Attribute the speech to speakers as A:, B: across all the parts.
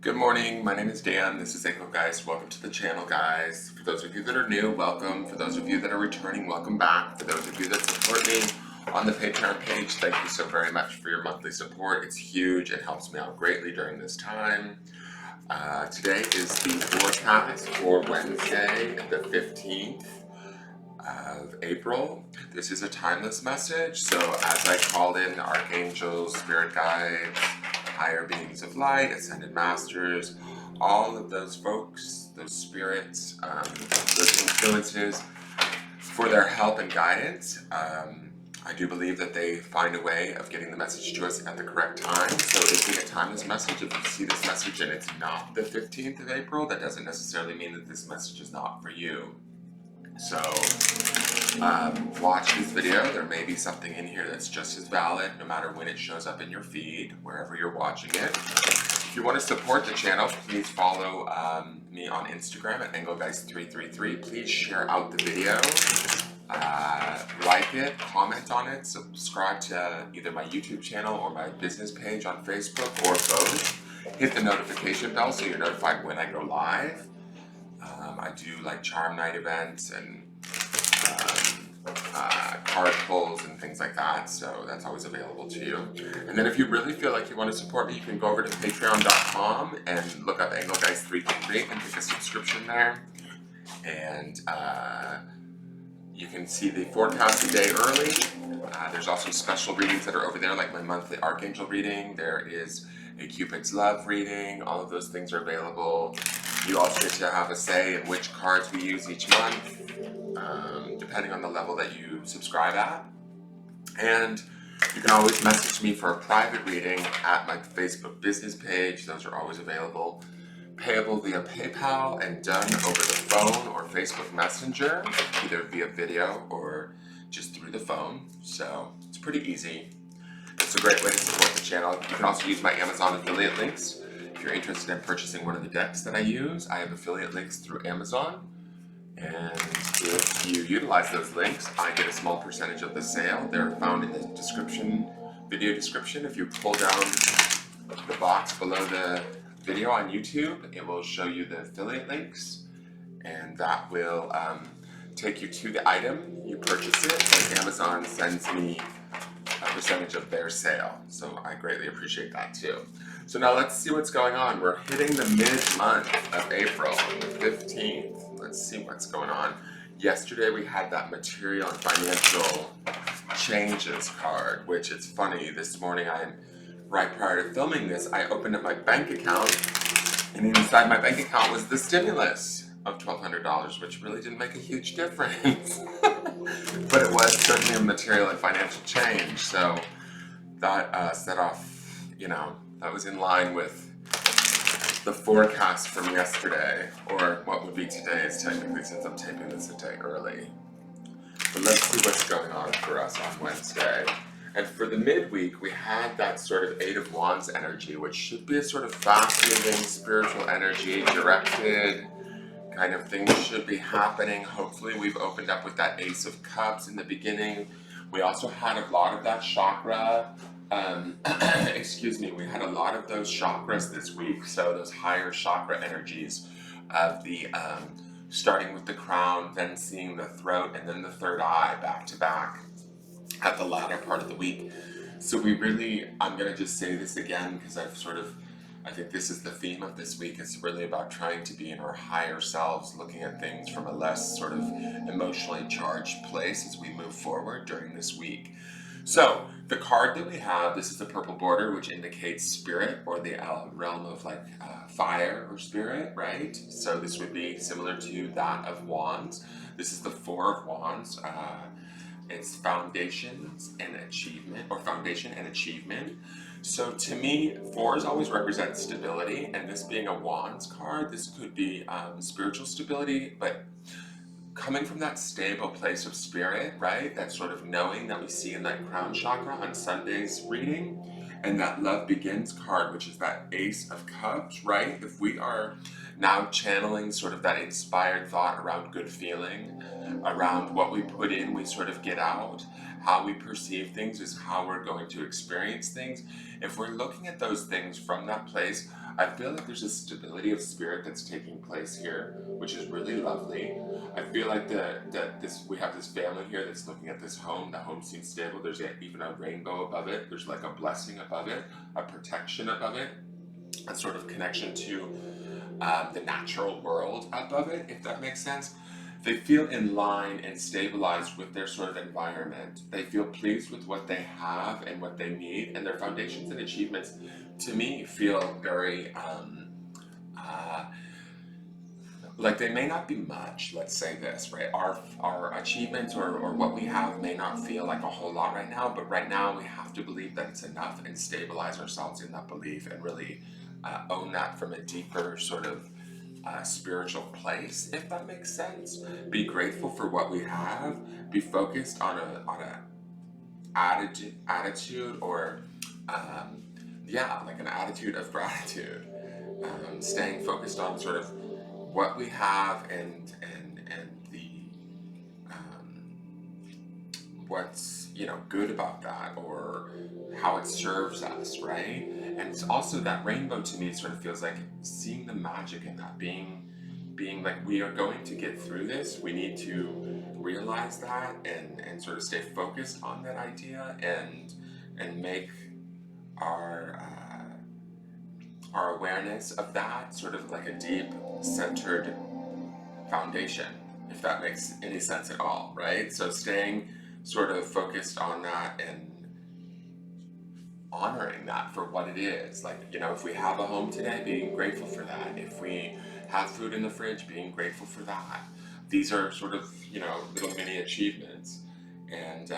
A: Good morning, my name is Dan, this is Engelgeist. Welcome to the channel, guys. For those of you that are new, welcome. For those of you that are returning, welcome back. For those of you that support me on the Patreon page, thank you so very much for your monthly support. It's huge, it helps me out greatly during this time. Today is the forecast for Wednesday, the 15th of April. This is a timeless message, so as I called in archangels, spirit guides, higher beings of light, ascended masters, all of those folks, those spirits, those influences, for their help and guidance. I do believe that they find a way of getting the message to us at the correct time. So it's a timeless message. If you see this message and it's not the 15th of April, that doesn't necessarily mean that this message is not for you. So watch this video. There may be something in here that's just as valid no matter when it shows up in your feed, wherever you're watching it. If you want to support the channel, please follow me on Instagram at Engelgeist333. Please share out the video, like it, comment on it, subscribe to either my YouTube channel or my business page on Facebook or both. Hit the notification bell so you're notified when I go live. I do like charm night events and card pulls and things like that, so that's always available to you. And then if you really feel like you want to support me, you can go over to patreon.com and look up Engelgeist333 and pick a subscription there. And you can see the forecast a day early. There's also special readings that are over there, like my monthly Archangel reading. There is a Cupid's Love reading. All of those things are available. You also get to have a say in which cards we use each month, depending on the level that you subscribe at. And you can always message me for a private reading at my Facebook business page. Those are always available. Payable via PayPal and done over the phone or Facebook Messenger, either via video or just through the phone. So it's pretty easy. It's a great way to support the channel. You can also use my Amazon affiliate links. If you're interested in purchasing one of the decks that I use, I have affiliate links through Amazon. And if you utilize those links, I get a small percentage of the sale. They're found in the description, video description. If you pull down the box below the video on YouTube, it will show you the affiliate links, and that will take you to the item. You purchase it, and Amazon sends me a percentage of their sale. So I greatly appreciate that too. So now let's see what's going on. We're hitting the mid-month of April, the 15th. Let's see what's going on. Yesterday we had that material and financial changes card, which it's funny. This morning, right prior to filming this, I opened up my bank account, and inside my bank account was the stimulus of $1,200, which really didn't make a huge difference. But it was certainly a material and financial change. So that set off, that was in line with the forecast from yesterday, or what would be today, is technically, since I'm taping this a day early. But let's see what's going on for us on Wednesday. And for the midweek, we had that sort of Eight of Wands energy, which should be a sort of fast-moving spiritual energy, directed kind of things should be happening. Hopefully we've opened up with that Ace of Cups in the beginning. We also had a lot of that chakra, we had a lot of those chakras this week. So those higher chakra energies of the, starting with the crown, then seeing the throat, and then the third eye back to back at the latter part of the week. So I'm going to just say this again because I think this is the theme of this week. It's really about trying to be in our higher selves, looking at things from a less sort of emotionally charged place as we move forward during this week. So the card that we have, this is the purple border, which indicates spirit, or the realm of fire or spirit, right? So this would be similar to that of Wands. This is the Four of Wands. It's foundations and achievement, or foundation and achievement. So to me, fours always represent stability, and this being a Wands card, this could be spiritual stability, but coming from that stable place of spirit, right? That sort of knowing that we see in that crown chakra on Sunday's reading, and that Love Begins card, which is that Ace of Cups, right? If we are now channeling sort of that inspired thought around good feeling, around what we put in, we sort of get out, how we perceive things is how we're going to experience things. If we're looking at those things from that place, I feel like there's a stability of spirit that's taking place here, which is really lovely. I feel like we have this family here that's looking at this home. The home seems stable. There's even a rainbow above it. There's like a blessing above it, a protection above it, a sort of connection to the natural world above it, if that makes sense. They feel in line and stabilized with their sort of environment. They feel pleased with what they have and what they need, and their foundations and achievements, to me, feel very uh, like they may not be much. Let's say this, right? Our achievements or what we have may not feel like a whole lot right now, but right now we have to believe that it's enough and stabilize ourselves in that belief and really own that from a deeper sort of spiritual place, if that makes sense. Be grateful for what we have. Be focused on a attitude or like an attitude of gratitude. Staying focused on sort of what we have and the what's good about that, or how it serves us, right? And it's also that rainbow, to me, sort of feels like seeing the magic in that, being like, we are going to get through this. We need to realize that and sort of stay focused on that idea and make our awareness of that sort of like a deep centered foundation, if that makes any sense at all, right? So staying sort of focused on that and honoring that for what it is. Like, if we have a home today, being grateful for that. If we have food in the fridge, being grateful for that. These are sort of, little mini achievements. And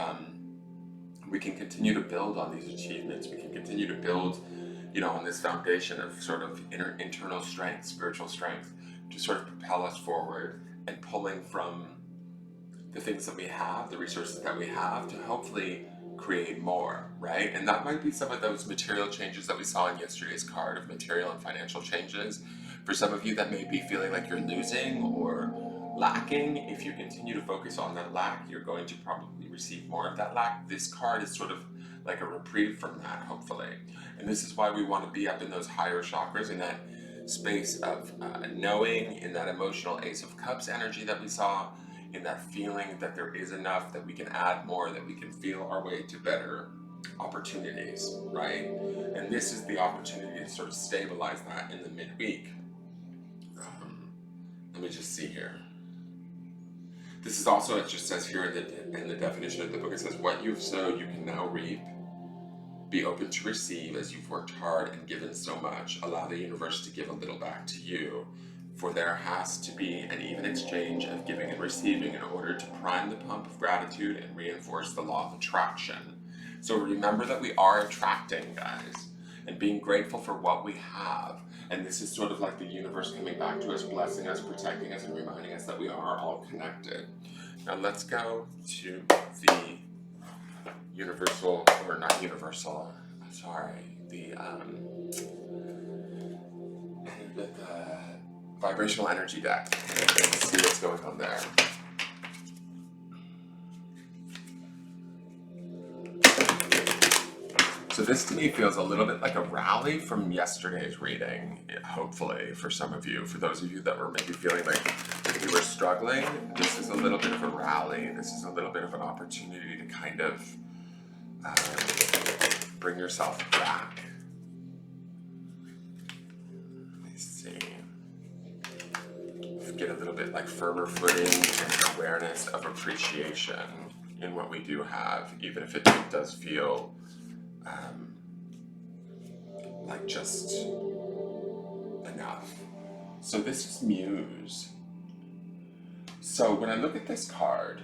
A: we can continue to build on these achievements. We can continue to build, on this foundation of sort of internal strength, spiritual strength, to sort of propel us forward and pulling from the things that we have, the resources that we have, to hopefully create more, right? And that might be some of those material changes that we saw in yesterday's card of material and financial changes. For some of you, that may be feeling like you're losing or lacking. If you continue to focus on that lack, you're going to probably receive more of that lack. This card is sort of like a reprieve from that, hopefully. And this is why we want to be up in those higher chakras, in that space of knowing, in that emotional Ace of Cups energy that we saw, in that feeling that there is enough, that we can add more, that we can feel our way to better opportunities, right? And this is the opportunity to sort of stabilize that in the midweek. Let me just see here. This is also, it just says here in the definition of the book, it says, what you've sowed, you can now reap. Be open to receive as you've worked hard and given so much. Allow the universe to give a little back to you. For there has to be an even exchange of giving and receiving in order to prime the pump of gratitude and reinforce the law of attraction. So remember that we are attracting, guys, and being grateful for what we have. And this is sort of like the universe coming back to us, blessing us, protecting us, and reminding us that we are all connected. Now let's go to the universal, or not universal, sorry, the vibrational energy deck, and see what's going on there. So this to me feels a little bit like a rally from yesterday's reading, hopefully, for some of you. For those of you that were maybe feeling like you were struggling, this is a little bit of a rally. This is a little bit of an opportunity to kind of bring yourself back. Let me see. Get a little bit like firmer footing and awareness of appreciation in what we do have, even if it does feel like just enough. So this is Muse. So when I look at this card,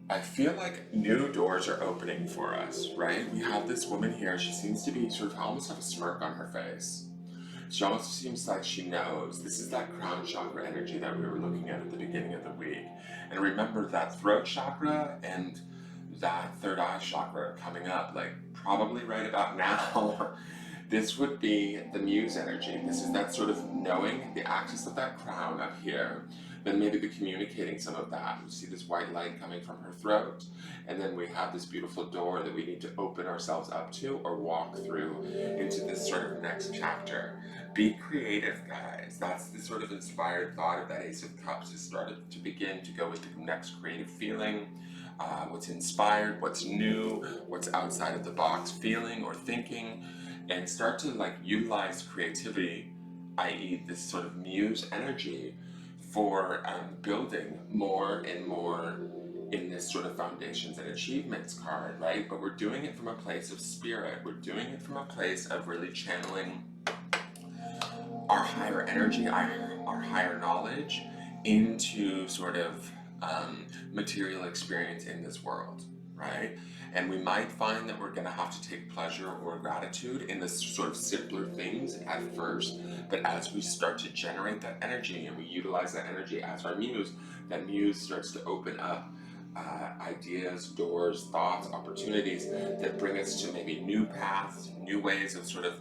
A: I feel like new doors are opening for us, right? We have this woman here. She seems to be sort of almost have a smirk on her face. She almost seems like she knows. This is that crown chakra energy that we were looking at the beginning of the week. And remember that throat chakra and that third eye chakra coming up, like probably right about now. This would be the Muse energy. This is that sort of knowing, the axis of that crown up here. then maybe the communicating some of that. We see this white light coming from her throat, and then we have this beautiful door that we need to open ourselves up to or walk through into this sort of next chapter. Be creative, guys. That's the sort of inspired thought of that Ace of Cups, is started to begin to go with the next creative feeling, what's inspired, what's new, what's outside of the box feeling or thinking, and start to like utilize creativity, i.e. this sort of muse energy, for building more and more in this sort of foundations and achievements card, right? But we're doing it from a place of spirit. We're doing it from a place of really channeling our higher energy, our higher knowledge into sort of material experience in this world, right? And we might find that we're going to have to take pleasure or gratitude in this sort of simpler things at first, but as we start to generate that energy and we utilize that energy as our muse, that muse starts to open up ideas, doors, thoughts, opportunities that bring us to maybe new paths, new ways of sort of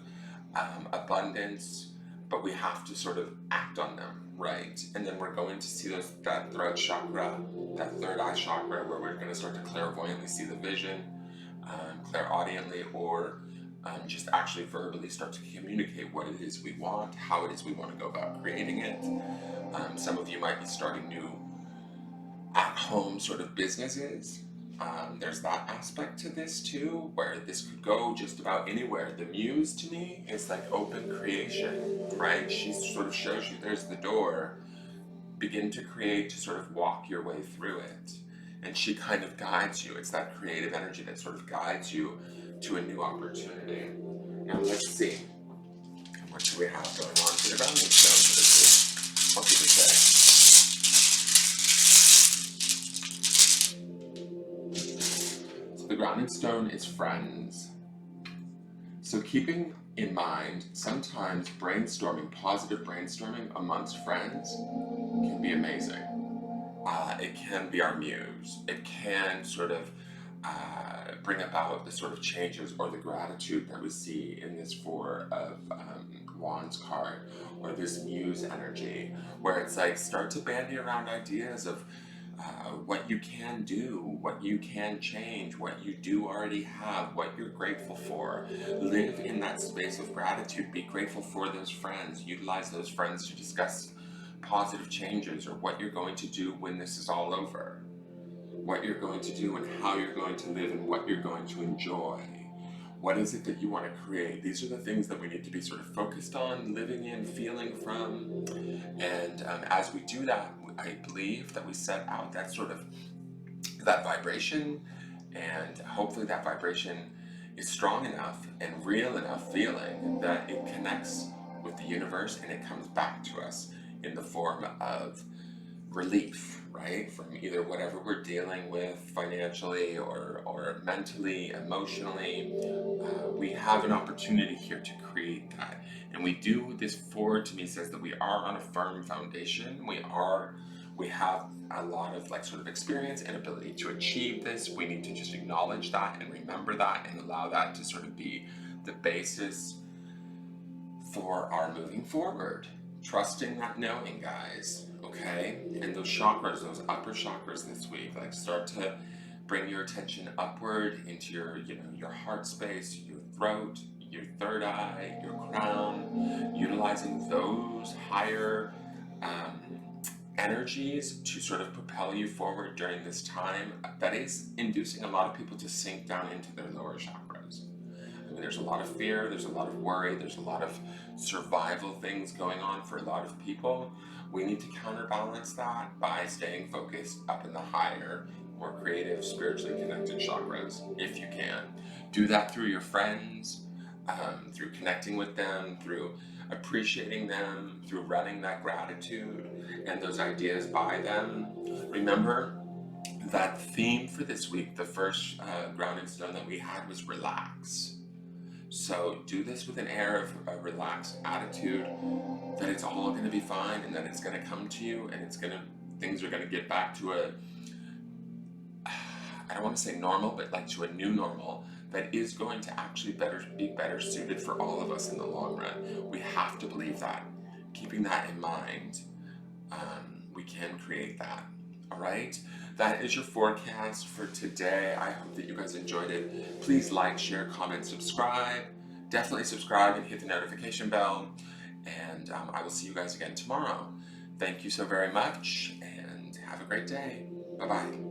A: abundance, but we have to sort of act on them, right? And then we're going to see that throat chakra, that third eye chakra, where we're going to start to clairvoyantly see the vision, clairaudiently, or just actually verbally start to communicate what it is we want, how it is we want to go about creating it. Some of you might be starting new at-home sort of businesses. There's that aspect to this too, where this could go just about anywhere. The muse to me is like open creation, right? She sort of shows you there's the door, begin to create, to sort of walk your way through it. And she kind of guides you. It's that creative energy that sort of guides you to a new opportunity. Now let's see. What do we have going on for the grounding stone for this week? What did we say? The grounding stone is friends. So keeping in mind, sometimes brainstorming, positive brainstorming amongst friends can be amazing. It can be our muse. It can sort of bring about the sort of changes or the gratitude that we see in this Four of Wands card, or this muse energy, where it's like start to bandy around ideas of what you can do, what you can change, what you do already have, what you're grateful for. Live in that space of gratitude. Be grateful for those friends. Utilize those friends to discuss positive changes, or what you're going to do when this is all over. What you're going to do and how you're going to live and what you're going to enjoy. What is it that you want to create? These are the things that we need to be sort of focused on, living in, feeling from. And as we do that, I believe that we set out that sort of, that vibration, and hopefully that vibration is strong enough and real enough feeling that it connects with the universe and it comes back to us in the form of relief, right? From either whatever we're dealing with financially or mentally, emotionally. We have an opportunity here to create that. And we do, this four to me says that we are on a firm foundation. We have a lot of like sort of experience and ability to achieve this. We need to just acknowledge that and remember that and allow that to sort of be the basis for our moving forward. Trusting that knowing, guys, okay? And those chakras, those upper chakras this week, like start to bring your attention upward into your, your heart space, your throat, your third eye, your crown, utilizing those higher energies to sort of propel you forward during this time that is inducing a lot of people to sink down into their lower chakras. I mean, there's a lot of fear, there's a lot of worry, there's a lot of survival things going on for a lot of people. We need to counterbalance that by staying focused up in the higher, more creative, spiritually connected chakras, if you can. Do that through your friends, through connecting with them, through appreciating them, through running that gratitude and those ideas by them. Remember that theme for this week, the first grounding stone that we had was relax. So do this with an air of a relaxed attitude, that it's all going to be fine and that it's going to come to you, and things are going to get back to I don't want to say normal, but like to a new normal that is going to actually be better suited for all of us in the long run. We have to believe that. Keeping that in mind, we can create that. All right, that is your forecast for today. I hope that you guys enjoyed it. Please like, share, comment, subscribe. Definitely subscribe and hit the notification bell. And I will see you guys again tomorrow. Thank you so very much, and have a great day. Bye-bye.